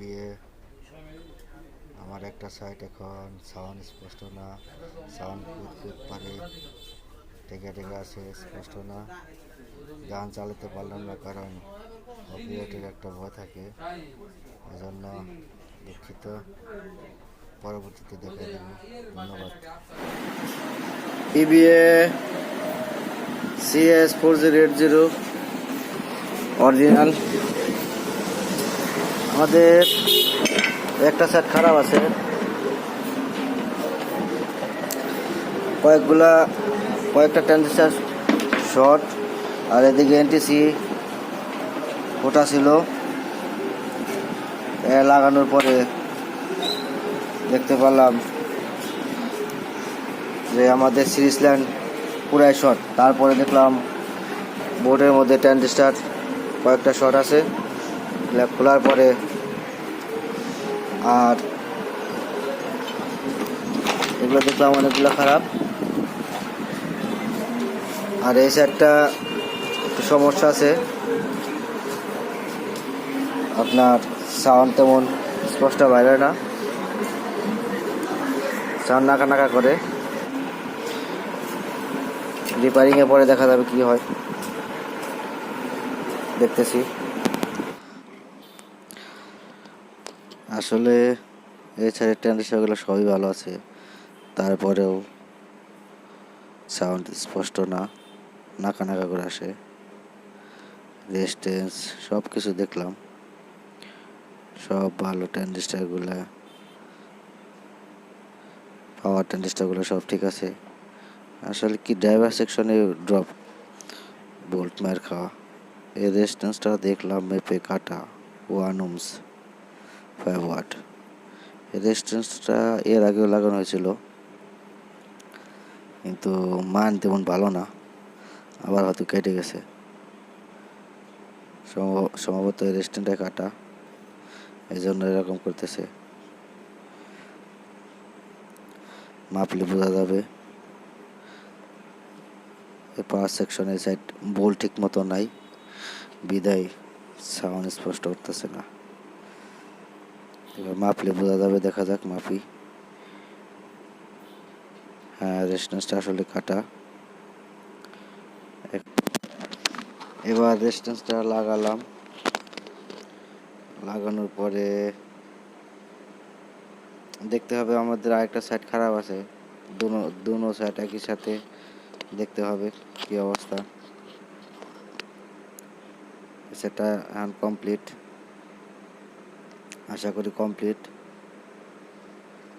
দিয়ে আমার একটা সাইড এখন সাউন্ড স্পষ্ট না, সাউন্ড কুদ পারে, টেকে আছে, স্পষ্ট না। গান চালাতে পারলাম না কারণ কপিরাইটের একটা ভয় থাকে, এজন্য দুঃখিত। পরবর্তীতে দেখা দেব। ধন্যবাদ। EBA cs4080 original. আমাদের একটা সেট খারাপ আছে, কয়েকটা ট্রানজিস্টার শর্ট, আর এদিকে এনটিসি ফোটা ছিল। লাগানোর পরে দেখতে পেলাম যে আমাদের সিরিজ লাইন পুরাই শর্ট। তারপরে দেখলাম বোর্ডের মধ্যে ট্রানজিস্টার কয়েকটা শর্ট আছে। খোলার পরে আর এগুলো দেখলাম অনেকগুলো খারাপ। আর এই সাইডটা একটু সমস্যা আছে, আপনার সাউন্ড তেমন স্পষ্ট বাইরে না, সাউন্ড নাকা নাকা করে। রিপেয়ারিংয়ের পরে দেখা যাবে কি হয়, দেখতেছি। আসলে এই সাইডের ট্রানজিস্টারগুলো সবই ভালো আছে, তারপরেও সাউন্ড স্পষ্ট না, নাকা নাকা করে আসে। রেজিস্ট্যান্স সব কিছু দেখলাম, সব ভালো। ট্রানজিস্টারগুলো, পাওয়ার ট্রানজিস্টারগুলো সব ঠিক আছে। আসলে কি ড্রাইভার সেকশনে ড্রপ বোল্ট মার খাওয়া। এই রেজিস্ট্যান্সটা দেখলাম মেপে কাটা 1 ohms 5 ওয়াট। এই রেজিস্ট্যান্সটা এর আগেও লাগানো হয়েছিল, কিন্তু মান তেমন ভালো না, আবার হয়তো কেটে গেছে। সম্ভবত এই রেজিস্ট্যান্সটা কাটা, এই জন্য এরকম করতেছে। মাপলে বোঝা যাবে। এই পাওয়ার সেকশনের সাইড বোল্ট ঠিক মতো নাই, বিদায় সাউন্ড স্পষ্ট করতেছে না। এবার মাপলে বোঝা যাবে, দেখা যাক মাপি। হ্যাঁ, রেজিস্ট্যান্সটা আসলে কাটা। এবার রেজিস্ট্যান্সটা লাগালাম। লাগানোর পরে দেখতে হবে আমাদের আরেকটা সাইড খারাপ আছে, দুনো সাইড একই সাথে দেখতে হবে কি অবস্থা। সেটা কমপ্লিট, আশা করি কমপ্লিট।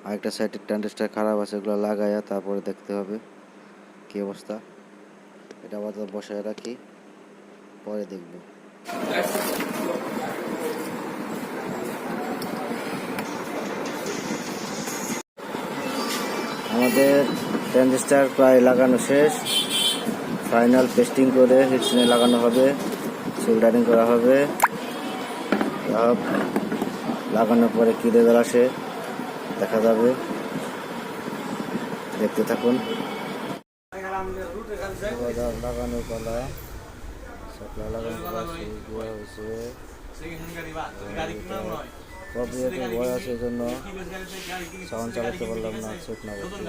আরেকটা সাইডের ট্রানজিস্টার খারাপ আছে, এগুলো লাগাইয়া তারপরে দেখতে হবে কি অবস্থা। এটা আবার বসায় রাখি, পরে দেখব। আমাদের ট্রানজিস্টার প্রায় লাগানো শেষ। ফাইনাল টেস্টিং করে হিটসিনে লাগানো হবে, সোল্ডারিং করা হবে। সব লাগানোর পরে কী রেজাল্ট আসে দেখা যাবে, দেখতে থাকুন। লাগানোর পালা, সাপ্লাই লাগানোর পালা শুরু হয়েছে। কপিরাইটের ভয় আছে, জন্য সাউন্ড চালাতে পারলাম না, চেক না করতে।